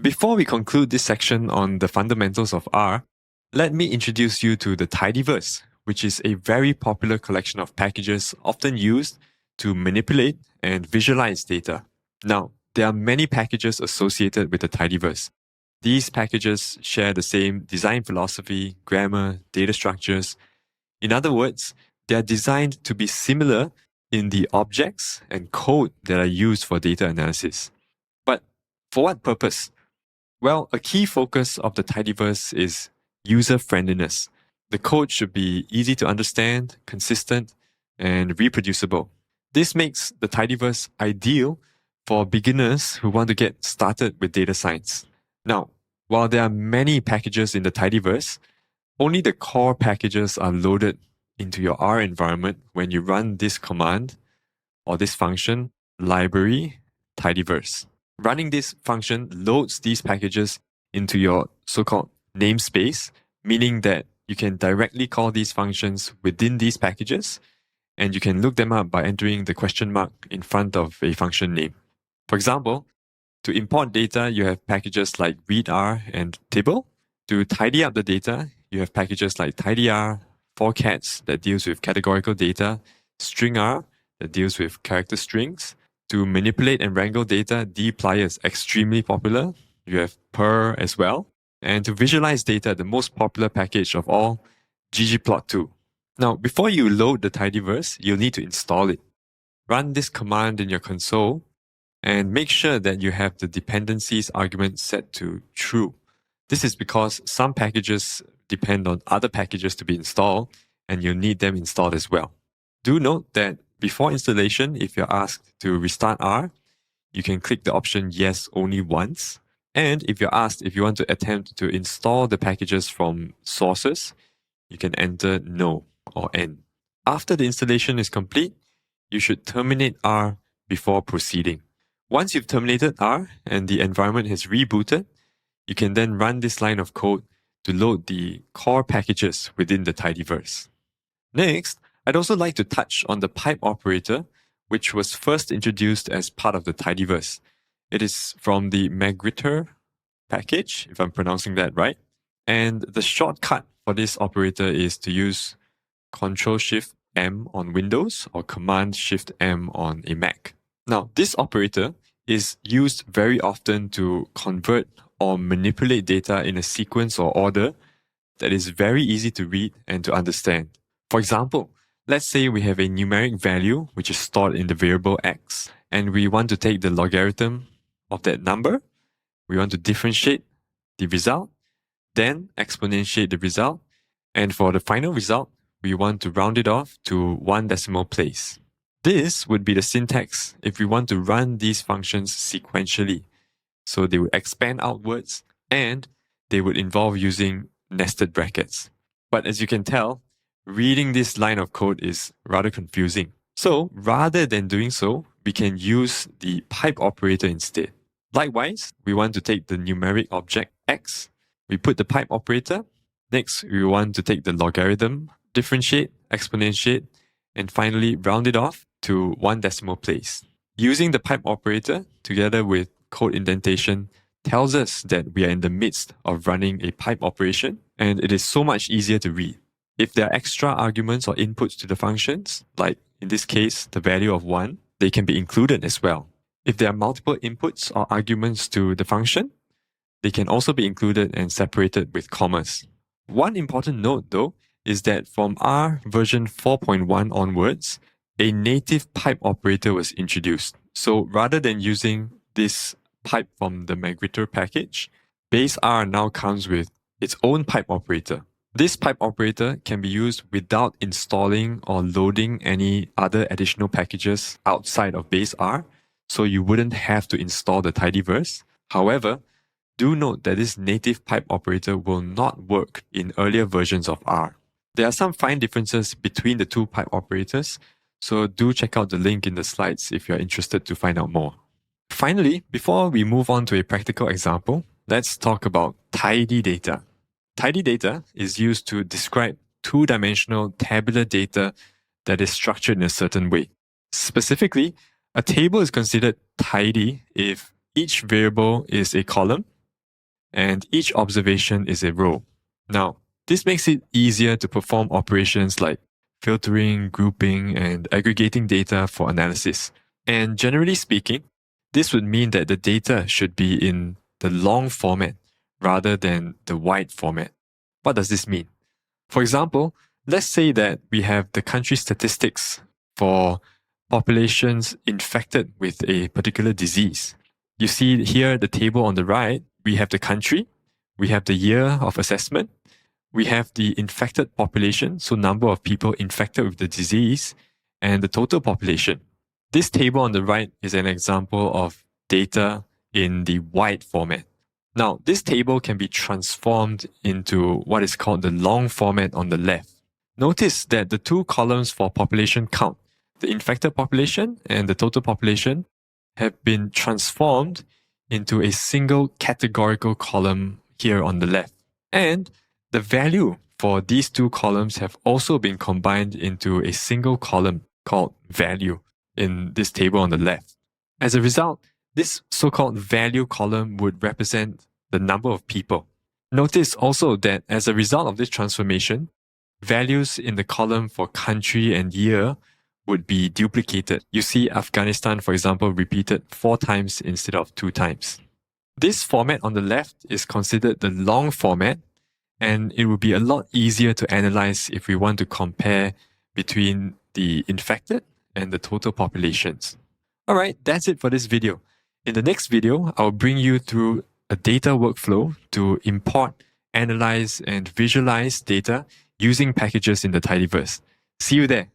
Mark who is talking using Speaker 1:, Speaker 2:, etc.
Speaker 1: Before we conclude this section on the fundamentals of R, let me introduce you to the Tidyverse, which is a very popular collection of packages often used to manipulate and visualize data. Now, there are many packages associated with the Tidyverse. These packages share the same design philosophy, grammar, data structures. In other words, they are designed to be similar in the objects and code that are used for data analysis. But for what purpose? Well, a key focus of the Tidyverse is user-friendliness. The code should be easy to understand, consistent, and reproducible. This makes the Tidyverse ideal for beginners who want to get started with data science. Now, while there are many packages in the Tidyverse, only the core packages are loaded into your R environment when you run this command or this function, library Tidyverse. Running this function loads these packages into your so-called namespace, meaning that you can directly call these functions within these packages, and you can look them up by entering the question mark in front of a function name. For example, to import data, you have packages like readr and tibble. To tidy up the data, you have packages like tidyr, forcats that deals with categorical data, stringr that deals with character strings. To manipulate and wrangle data, dplyr is extremely popular. You have purrr as well. And to visualize data, the most popular package of all, ggplot2. Now, before you load the Tidyverse, you'll need to install it. Run this command in your console and make sure that you have the dependencies argument set to true. This is because some packages depend on other packages to be installed, and you'll need them installed as well. Do note that before installation, if you're asked to restart R, you can click the option Yes only once. And if you're asked if you want to attempt to install the packages from sources, you can enter No or N. After the installation is complete, you should terminate R before proceeding. Once you've terminated R and the environment has rebooted, you can then run this line of code to load the core packages within the Tidyverse. Next, I'd also like to touch on the pipe operator, which was first introduced as part of the Tidyverse. It is from the Magritte package, if I'm pronouncing that right. And the shortcut for this operator is to use Ctrl-Shift-M on Windows or Command-Shift-M on a Mac. Now, this operator is used very often to convert or manipulate data in a sequence or order that is very easy to read and to understand. For example, let's say we have a numeric value which is stored in the variable x, and we want to take the logarithm of that number. We want to differentiate the result, then exponentiate the result, and for the final result, we want to round it off to 1 decimal place. This would be the syntax if we want to run these functions sequentially. So they would expand outwards and they would involve using nested brackets. But as you can tell, reading this line of code is rather confusing. So rather than doing so, we can use the pipe operator instead. Likewise, we want to take the numeric object x, we put the pipe operator. Next, we want to take the logarithm, differentiate, exponentiate, and finally round it off to 1 decimal place. Using the pipe operator together with code indentation tells us that we are in the midst of running a pipe operation, and it is so much easier to read. If there are extra arguments or inputs to the functions, like in this case, the value of 1, they can be included as well. If there are multiple inputs or arguments to the function, they can also be included and separated with commas. One important note though is that from R version 4.1 onwards, a native pipe operator was introduced. So rather than using this pipe from the Magritte package, base R now comes with its own pipe operator. This pipe operator can be used without installing or loading any other additional packages outside of base R, so you wouldn't have to install the Tidyverse. However, do note that this native pipe operator will not work in earlier versions of R. There are some fine differences between the two pipe operators, so do check out the link in the slides if you're interested to find out more. Finally, before we move on to a practical example, let's talk about tidy data. Tidy data is used to describe two-dimensional tabular data that is structured in a certain way. Specifically, a table is considered tidy if each variable is a column and each observation is a row. Now, this makes it easier to perform operations like filtering, grouping, and aggregating data for analysis. And generally speaking, this would mean that the data should be in the long format rather than the wide format. What does this mean? For example, let's say that we have the country statistics for populations infected with a particular disease. You see here the table on the right, we have the country, we have the year of assessment, we have the infected population, so number of people infected with the disease, and the total population. This table on the right is an example of data in the wide format. Now, this table can be transformed into what is called the long format on the left. Notice that the two columns for population count, the infected population and the total population, have been transformed into a single categorical column here on the left. And the value for these two columns have also been combined into a single column called value in this table on the left. As a result, this so-called value column would represent the number of people. Notice also that as a result of this transformation, values in the column for country and year would be duplicated. You see Afghanistan, for example, repeated 4 times instead of 2 times. This format on the left is considered the long format, and it would be a lot easier to analyze if we want to compare between the infected and the total populations. Alright, that's it for this video. In the next video, I'll bring you through a data workflow to import, analyze, and visualize data using packages in the Tidyverse. See you there.